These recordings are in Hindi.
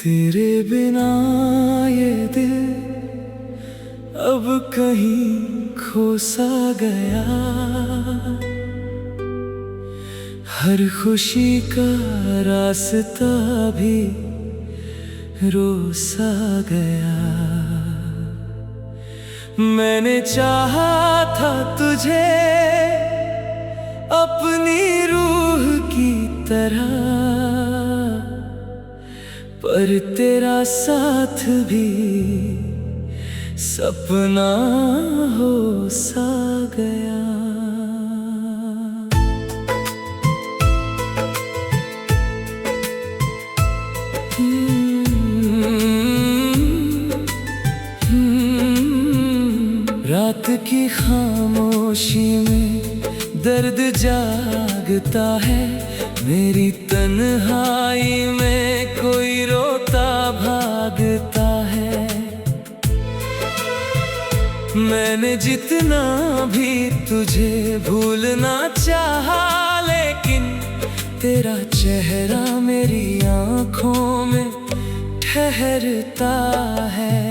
तेरे बिना ये दिल अब कहीं खो सा गया। हर खुशी का रास्ता भी रो सा गया। मैंने चाहा था तुझे अपनी रूह की तरह, पर तेरा साथ भी सपना हो सा गया। रात की खामोशी में दर्द जागता है, मेरी तन्हाई में कोई रोता भागता है। मैंने जितना भी तुझे भूलना चाहा, लेकिन तेरा चेहरा मेरी आँखों में ठहरता है।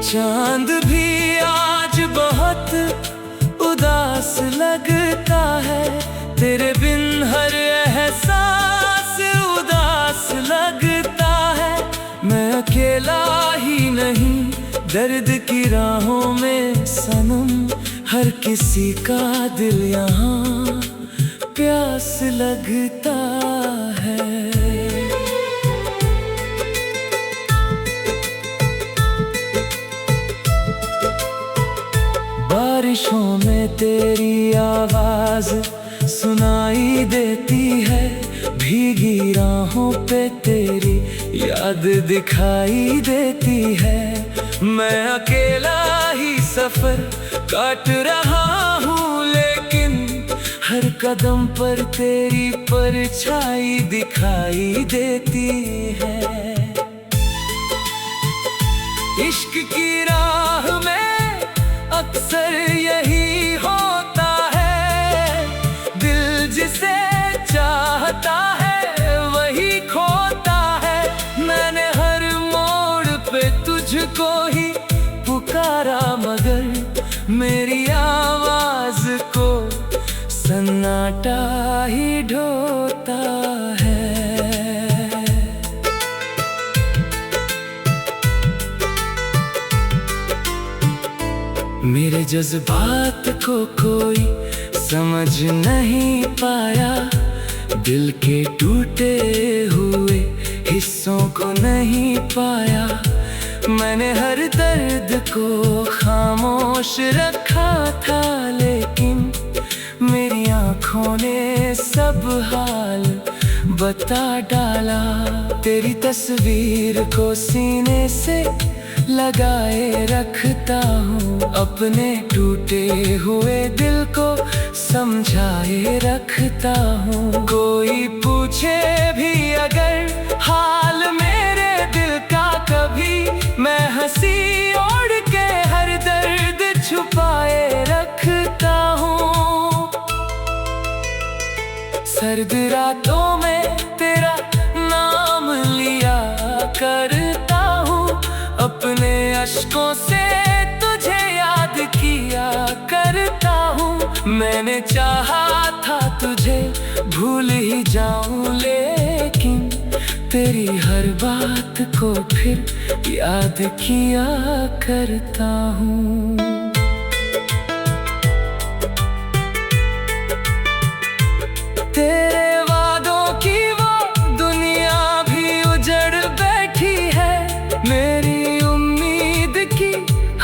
चांद भी आज बहुत उदास लगता है, तेरे बिन हर एहसास उदास लगता है। मैं अकेला ही नहीं, दर्द की राहों में सनम, हर किसी का दिल यहाँ प्यास लगता है। बारिशों में तेरी आवाज सुनाई देती है, भीगी राहों पे तेरी याद दिखाई देती है। मैं अकेला ही सफर काट रहा हूँ, लेकिन हर कदम पर तेरी परछाई दिखाई देती है। इश्क की राह में अक्सर यही होता है, दिल जिसे चाहता है वही खोता है। मैंने हर मोड़ पे तुझको ही पुकारा, मगर मेरी आवाज को सन्नाटा ही ढोता है। मेरे जज्बात को कोई समझ नहीं पाया, दिल के टूटे हुए हिस्सों को नहीं पाया। मैंने हर दर्द को खामोश रखा था, लेकिन मेरी आँखों ने सब हाल बता डाला। तेरी तस्वीर को सीने से लगाए रखता हूँ, अपने टूटे हुए दिल को समझाए रखता हूँ। कोई पूछे भी अगर हाल मेरे दिल का कभी, मैं हंसी ओढ़ के हर दर्द छुपाए रखता हूँ। सर्द रातों में तेरा नाम लिया करता हूँ, अपने अश्कों से तुझे याद किया करता हूँ। मैंने चाहा था तुझे भूल ही जाऊं, लेकिन तेरी हर बात को फिर याद किया करता हूँ। तेरे वादों की वो दुनिया भी उजड़ बैठी है, मेरी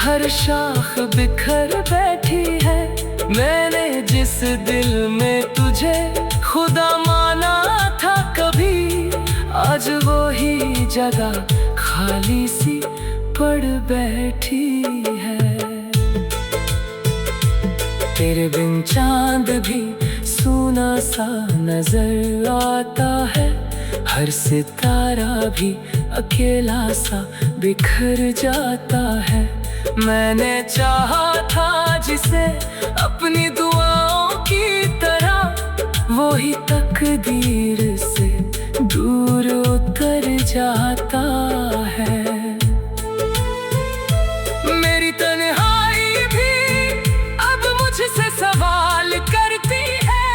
हर शाख बिखर बैठी है। मैंने जिस दिल में तुझे खुदा माना था कभी, आज वो ही जगह खाली सी पड़ बैठी है। तेरे बिन चांद भी सूना सा नजर आता है, हर सितारा भी अकेला सा बिखर जाता है। मैंने चाहा था जिसे अपनी दुआओं की तरह, वो ही तकदीर से दूर उतर जाता है। मेरी तन्हाई भी अब मुझसे सवाल करती है,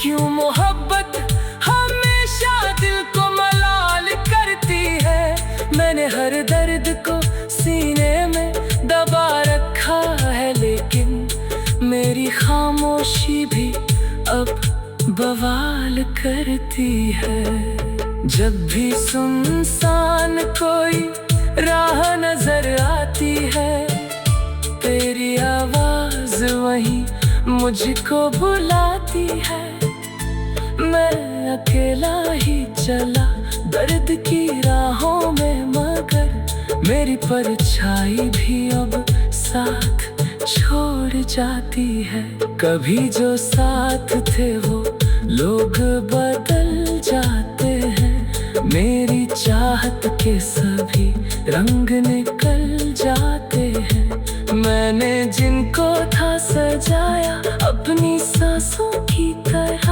क्यों मोहब्बत हमेशा दिल को मलाल करती है। मैंने हर दर्द को सीने में दबा रखा है, लेकिन मेरी खामोशी भी अब बवाल करती है। जब भी सुनसान कोई राह नजर आती है, तेरी आवाज वहीं मुझको बुलाती है। मैं अकेला ही चला दर्द की राहों में, मगर मेरी परछाई भी अब साथ छोड़ जाती है। कभी जो साथ थे वो लोग बदल जाते हैं, मेरी चाहत के सभी रंग निकल जाते हैं। मैंने जिनको था सजाया अपनी सांसों की तरह,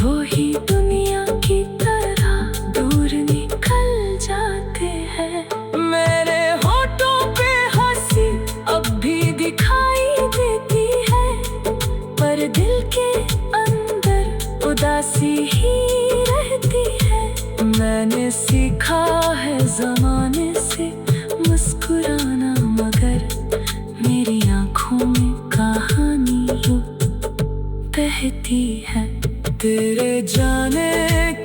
वो ही दुनिया की तरह दूर निकल जाते हैं। मेरे होठों पे हंसी अब भी दिखाई देती है, पर दिल के अंदर उदासी ही रहती है। मैंने सीखा है ज़माने से मुस्कुराना, मगर मेरी आँखों में कहानी यूं बहती है। तेरे जाने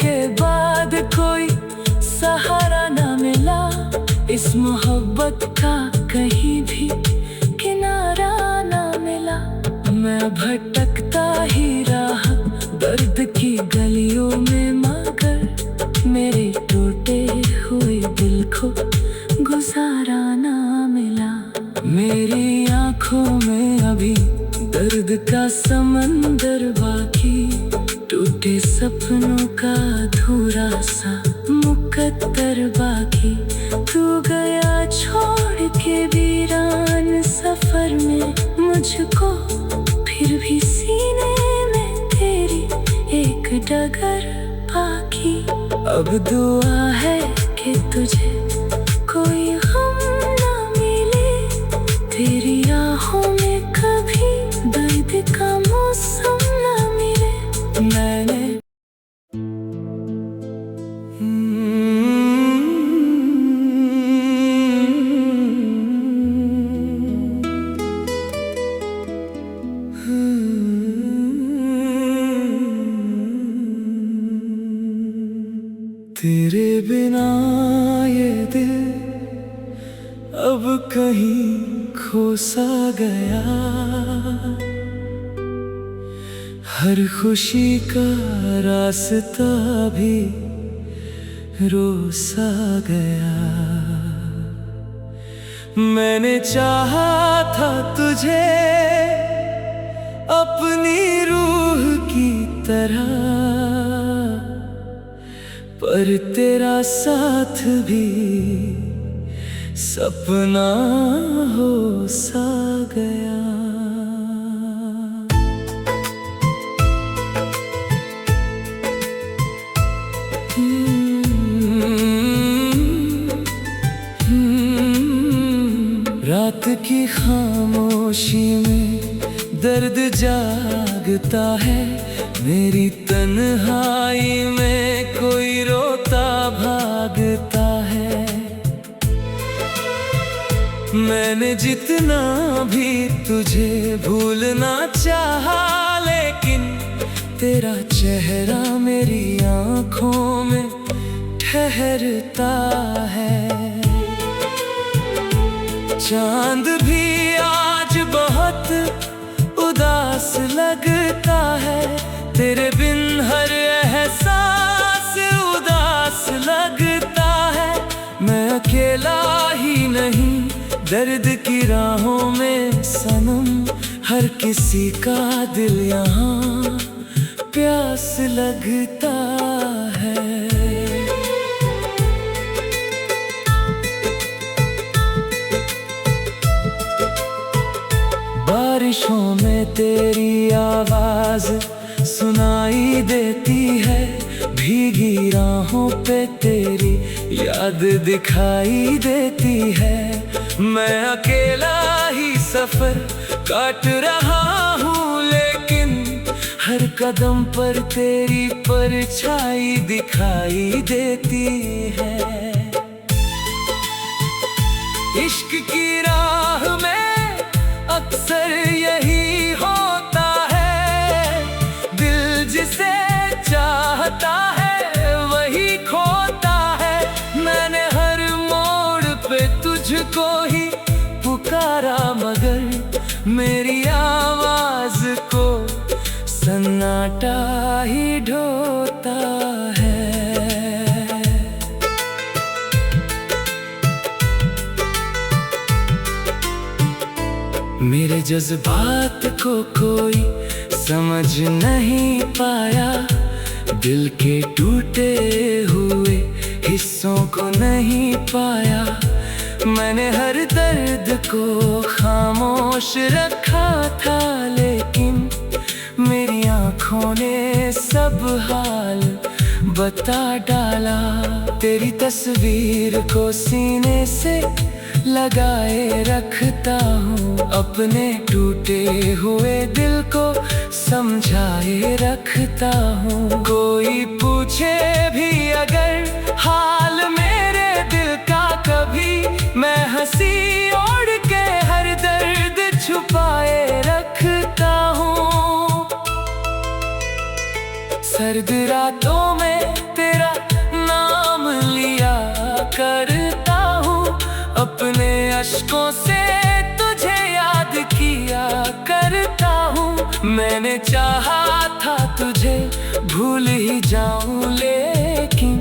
के बाद कोई सहारा ना मिला, इस मोहब्बत का कहीं भी किनारा ना मिला। मैं भटकता ही रहा दर्द की गलियों में, मगर मेरे टूटे हुए दिल को गुजारा ना मिला। मेरी आँखों में अभी दर्द का समंदर बाकी, टूटे सपनों का अधूरा सा मुकद्दर बाकी। तू गया छोड़ के वीरान सफर में मुझको, फिर भी सीने में तेरी एक डगर बाकी। अब दुआ है कि तुझे कोई गम ना मिले, तेरी आँखों में कभी दर्द का मौसम ना मिले। मैंने तेरे बिना ये दिल अब कहीं खो सा गया, हर खुशी का रास्ता भी रो सा गया। मैंने चाहा था तुझे अपनी रूह की तरह, पर तेरा साथ भी सपना हो सा गया। रात की खामोशी में दर्द जागता है, मेरी तन्हाई में कोई रोता भागता है। मैंने जितना भी तुझे भूलना चाहा, लेकिन तेरा चेहरा मेरी आँखों में ठहरता है। चांद भी आज बहुत उदास लगता है, तेरे बिन हर एहसास उदास लगता है। मैं अकेला ही नहीं दर्द की राहों में सनम, हर किसी का दिल यहाँ प्यास लगता है। बारिशों में तेरी आवाज सुनाई देती है, भीगी राहों पे तेरी याद दिखाई देती है। मैं अकेला ही सफर काट रहा हूँ, लेकिन हर कदम पर तेरी परछाई दिखाई देती है। इश्क की राह में अक्सर यही होता है, दिल जिसे चाहता है वही खोता है। मैंने हर मोड़ पे तुझको ही पुकारा, मगर मेरी आवाज को सन्नाटा ही ढोता है। मेरे जज्बात को कोई समझ नहीं पाया, दिल के टूटे हुए हिस्सों को नहीं पाया। मैंने हर दर्द को खामोश रखा था, लेकिन मेरी आँखों ने सब हाल बता डाला। तेरी तस्वीर को सीने से लगाए रखता हूँ, अपने टूटे हुए दिल को समझाए रखता हूँ। कोई पूछे भी अगर हाल मेरे दिल का कभी, मैं हंसी ओढ़ के हर दर्द छुपाए रखता हूँ। सर्द रातों में तेरा नाम लिया करता हूँ, अपने अश्कों से तुझे याद किया करता हूँ। मैंने चाहा था तुझे भूल ही जाऊं, लेकिन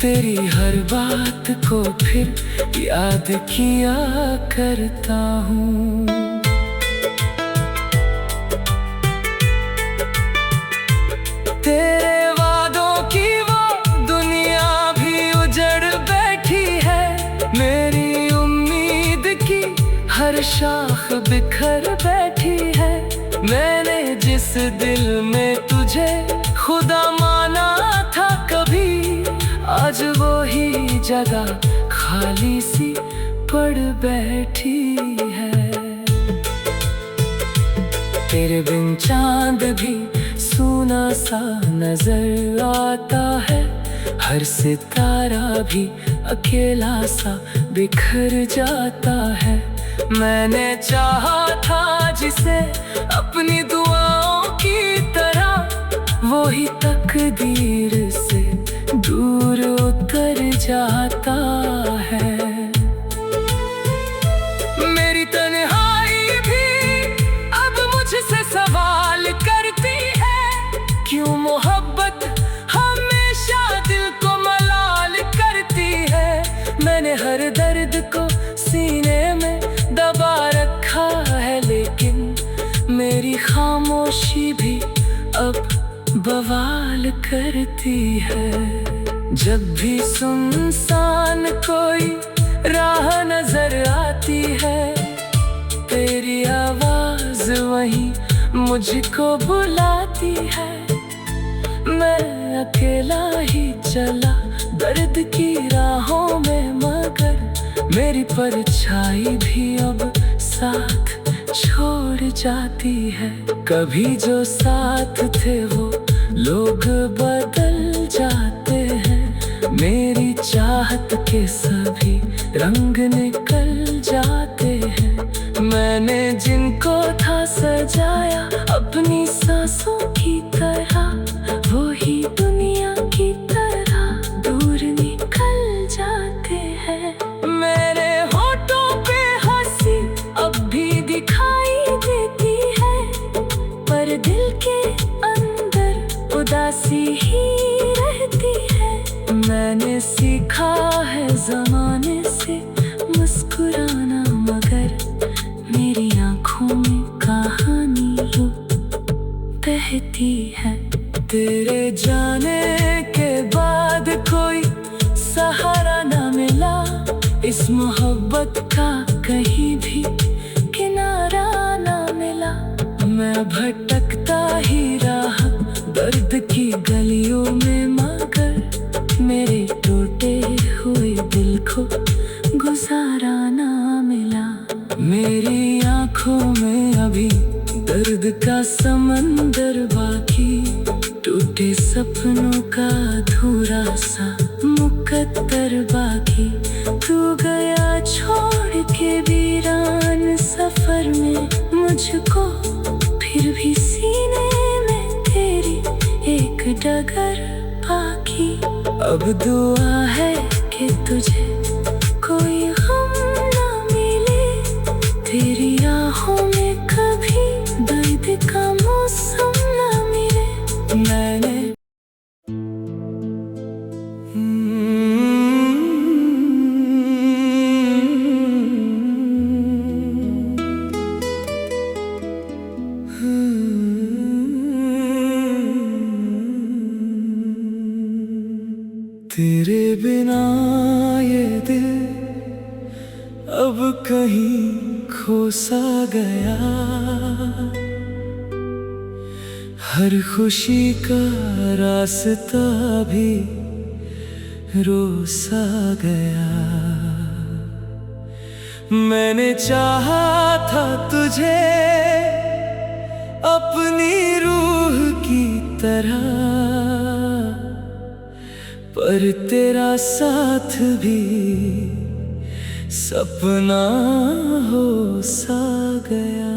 तेरी हर बात को फिर याद किया करता हूँ। तेरे वादों की वो दुनिया भी उजड़ बैठी है, मेरी हर शाख बिखर बैठी है। मैंने जिस दिल में तुझे खुदा माना था कभी, आज वो ही जगह खाली सी पड़ बैठी है। तेरे बिन चांद भी सूना सा नजर आता है, हर सितारा भी अकेला सा बिखर जाता है। मैंने चाहा था जिसे अपनी दुआओं की तरह, वो ही तकदीर से दूर उतर जाता है। मेरी तन्हाई भी अब मुझसे सवाल करती है, क्यों मोहब्बत हमेशा दिल को मलाल करती है। मैंने हर दर्द को सीने में दबा रखा है, लेकिन मेरी खामोशी भी अब बवाल करती है। जब भी सुनसान कोई राह नजर आती है, तेरी आवाज वहीं मुझको बुलाती है। मैं अकेला ही चला दर्द की राहों में, मगर मेरी परछाई भी अब साथ छोड़ जाती है। कभी जो साथ थे वो लोग बदल जाते हैं, मेरी चाहत के सभी रंग निकल जाते हैं। मैंने जिनको था सजाया अपनी सांसों की तरह, वो ही दुनिया की तरह दूर निकल जाते हैं। मेरे होठों पे हंसी अब भी दिखाई देती है, पर दिल के अंदर उदासी ही रहती है। मैंने सीखा है ज़माने से मुस्कुराना, मगर मेरी आँखों में कहानी यूं बहती है। तेरे जाने के बाद कोई सहारा ना मिला, इस मोहब्बत का कहीं भी किनारा ना मिला। मैं भटकता ही रहा दर्द की गलियों में, मगर सपनों का अधूरा सा मुकद्दर बाकी, तू गया छोड़ के वीरान सफर में मुझको, फिर भी सीने में तेरी एक डगर बाकी। अब दुआ है कि तुझे कोई गम ना मिले, तेरी आँखों में कभी दर्द का मौसम ना मिले। मैंने तेरे बिना ये दिल अब कहीं खो सा गया, हर खुशी का रास्ता भी रो सा गया। मैंने चाहा था तुझे अपनी रूह की तरह, पर तेरा साथ भी सपना हो सा गया।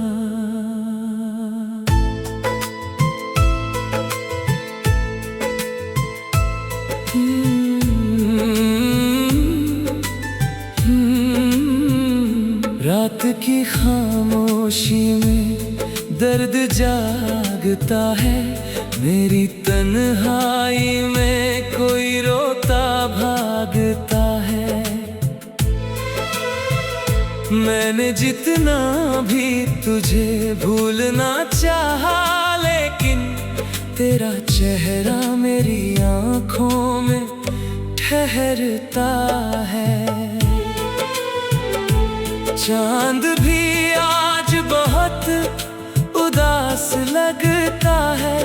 रात की खामोशी में दर्द जागता है, मेरी तन्हाई में कोई रोता भागता है। मैंने जितना भी तुझे भूलना चाहा, लेकिन तेरा चेहरा मेरी आँखों में ठहरता है। चांद भी आज बहुत उदास लगता है,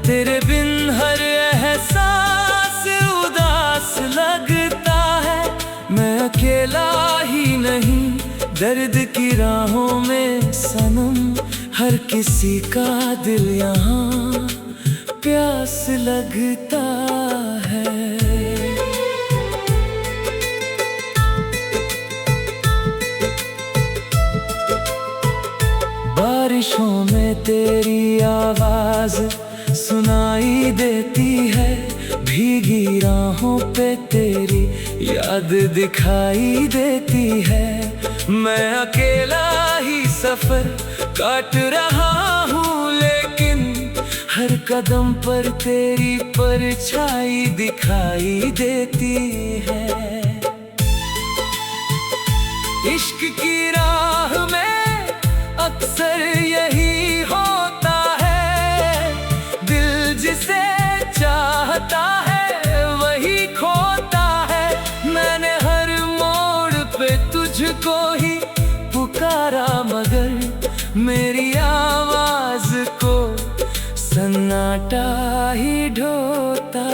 तेरे बिन हर एहसास उदास लगता है। मैं अकेला ही नहीं दर्द की राहों में सनम, हर किसी का दिल यहाँ प्यास लगता है। बारिशों में तेरी आवाज सुनाई देती है, भीगी राहों पे तेरी याद दिखाई देती है। मैं अकेला ही सफर काट रहा हूँ, लेकिन हर कदम पर तेरी परछाई दिखाई देती है। इश्क की राह में अक्सर यही होता है, दिल जिसे चाहता है वही खोता है। मैंने हर मोड़ पे तुझको ही पुकारा, मगर मेरी आवाज को सन्नाटा ही ढोता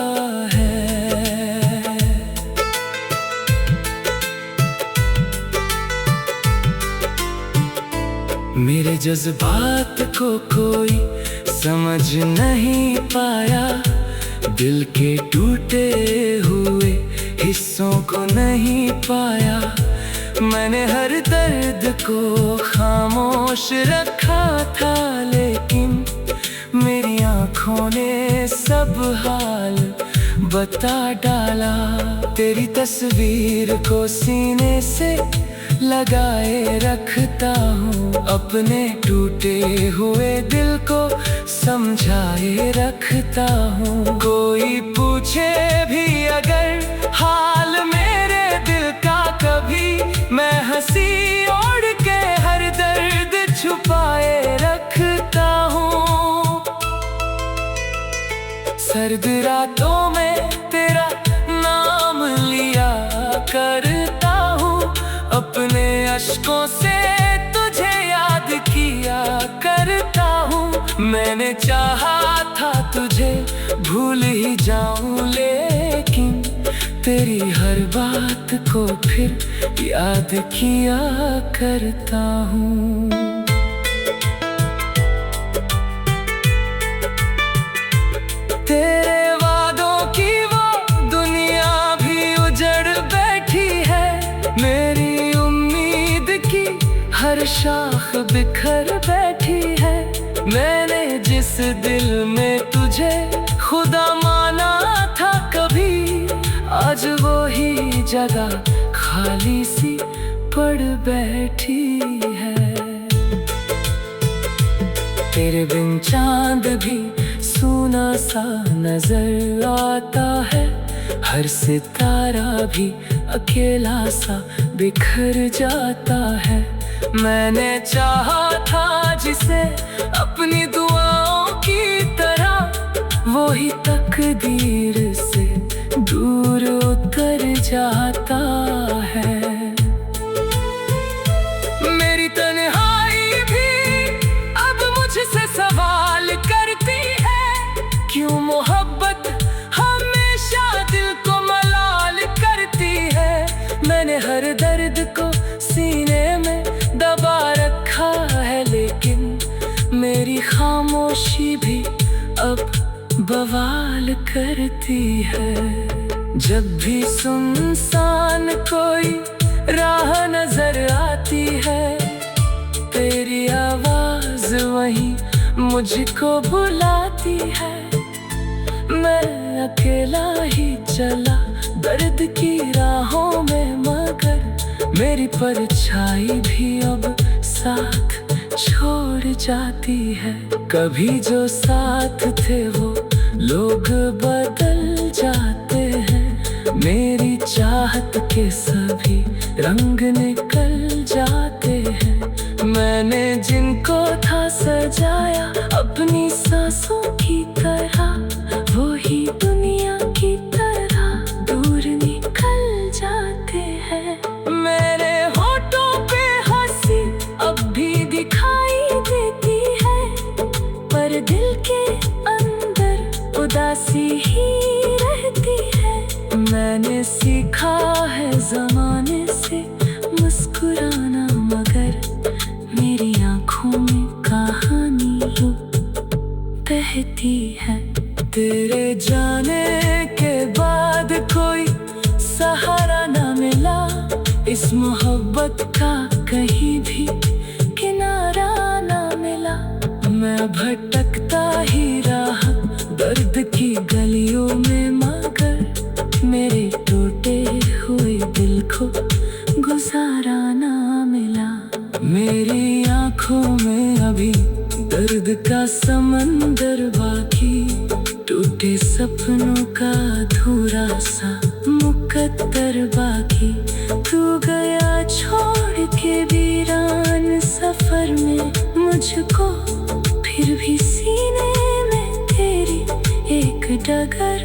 है। मेरे जज्बात को कोई समझ नहीं पाया, दिल के टूटे हुए हिस्सों को नहीं पाया। मैंने हर दर्द को खामोश रखा था, लेकिन मेरी आँखों ने सब हाल बता डाला। तेरी तस्वीर को सीने से लगाए रखता हूँ, अपने टूटे हुए दिल को समझाए रखता हूँ। कोई पूछे भी अगर हाल मेरे दिल का कभी, मैं हंसी ओढ़ के हर दर्द छुपाए रखता हूँ। सर्द रातों में तेरा नाम लिया करता हूँ, अपने अश्कों से तुझे याद किया करता हूँ। मैंने चाहा था तुझे भूल ही जाऊं, लेकिन तेरी हर बात को फिर याद किया करता हूँ। तेरे वादों शाख बिखर बैठी है। मैंने जिस दिल में तुझे खुदा माना था कभी, आज वो ही जगह खाली सी पड़ बैठी है। तेरे बिन चांद भी सूना सा नजर आता है, हर सितारा भी अकेला सा बिखर जाता है। मैंने चाहा था जिसे अपनी दुआओं की तरह, वो ही तकदीर से दूर उतर जाता है। मेरी तन्हाई भी अब मुझसे सवाल करती है, क्यों मोहब्बत हमेशा दिल को मलाल करती है। मैंने हर दर्द को सीने में दबा रखा है, लेकिन मेरी खामोशी भी अब बवाल करती है। जब भी सुनसान कोई राह नजर आती है, तेरी आवाज वहीं मुझको बुलाती है। मैं अकेला ही चला दर्द की राहों में, मगर मेरी परछाई भी अब साथ छोड़ जाती है। कभी जो साथ थे वो लोग बदल जाते हैं, मेरी चाहत के सभी रंग निकल जाते हैं। मैंने जिनको था सजाया अपनी सांसों की तरह, वो ही दुनिया की तरह दूर निकल जाते हैं। मेरे होठों पे हंसी अब भी दिखाई देती है, पर दिल के अंदर उदासी ही रहती है। मैंने सीखा है ज़माने से मुस्कुराना, मगर मेरी आँखों में कहानी यूं बहती है। तेरे जाने के बाद कोई सहारा ना मिला, इस मोहब्बत का कहीं भी किनारा ना मिला। मैं भटकता ही रहा दर्द की गलियों में, मगर मेरे टूटे हुए दिल को गुजारा ना मिला। मेरी आँखों में अभी दर्द का समंदर बाकी, टूटे सपनों का अधूरा सा मुकद्दर बाकी। तू गया छोड़ के वीरान सफर में मुझको, फिर भी सीने में तेरी एक डगर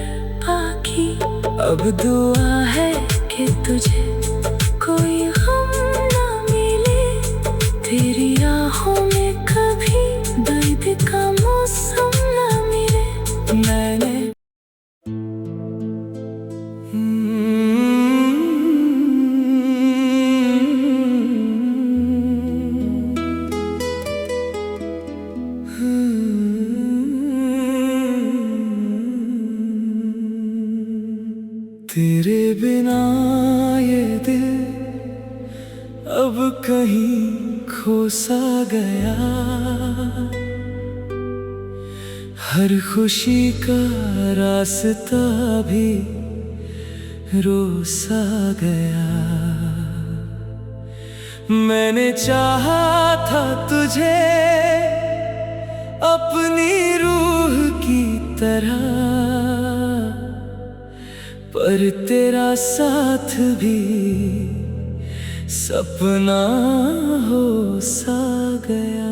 बाकी। अब दुआ है कि तुझे कोई गम ना मिले, तेरी आँखों में कभी दर्द का मौसम ना मिले। मैंने तेरे बिना ये दिल अब कहीं खो सा गया, हर खुशी का रास्ता भी रो सा गया। मैंने चाहा था तुझे अपनी रूह की तरह, पर तेरा साथ भी सपना हो सा गया।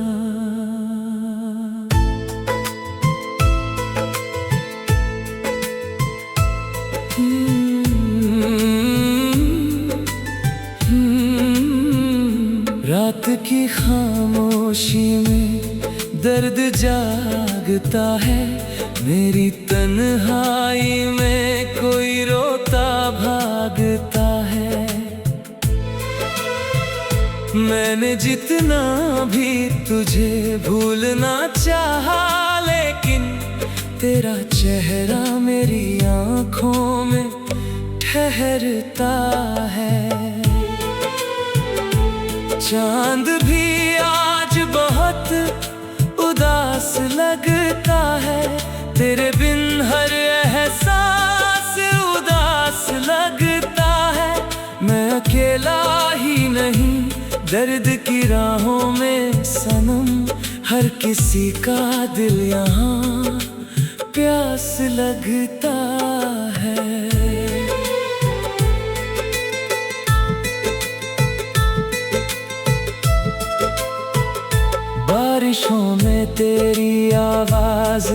रात की खामोशी में दर्द जागता है, मेरी तन्हाई में कोई रोता भागता है। मैंने जितना भी तुझे भूलना चाहा, लेकिन तेरा चेहरा मेरी आँखों में ठहरता है। चांद भी आज बहुत उदास लगता है, तेरे बिन हर एहसास उदास लगता है। मैं अकेला ही नहीं, दर्द की राहों में सनम, हर किसी का दिल यहाँ प्यास लगता है। बारिशों में तेरी आवाज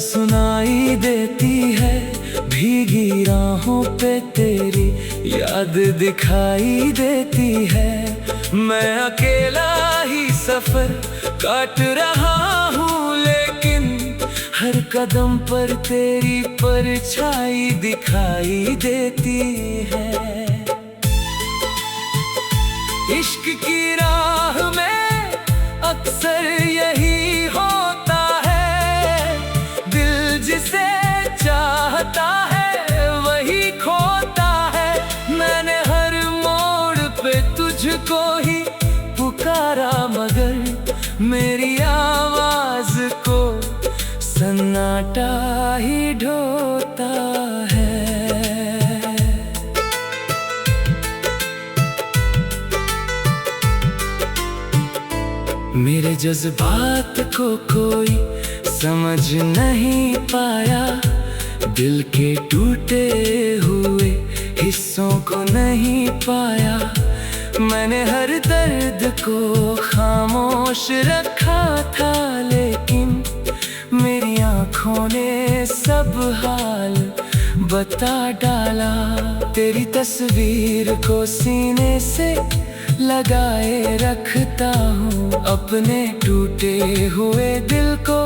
सुनाई देती है, भीगी राहों पे तेरी याद दिखाई देती है। मैं अकेला ही सफर काट रहा हूँ, लेकिन हर कदम पर तेरी परछाई दिखाई देती है। इश्क की राह में अक्सर यही होता है, दिल जिसे चाहता है वही खोता है। मैंने हर मोड़ पे तुझको ही पुकारा, मगर मेरी आवाज को सन्नाटा ही ढोता है। मेरे जज्बात को कोई समझ नहीं पाया, दिल के टूटे हुए हिस्सों को नहीं पाया। मैंने हर दर्द को खामोश रखा था, लेकिन मेरी आँखों ने सब हाल बता डाला। तेरी तस्वीर को सीने से लगाए रखता हूँ, अपने टूटे हुए दिल को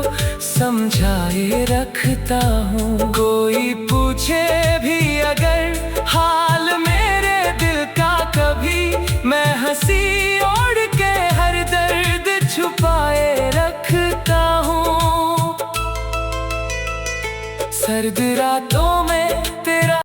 समझाए रखता हूँ। कोई पूछे भी अगर हाल मेरे दिल का कभी, मैं हंसी ओढ़ के हर दर्द छुपाए रखता हूँ। सर्द रात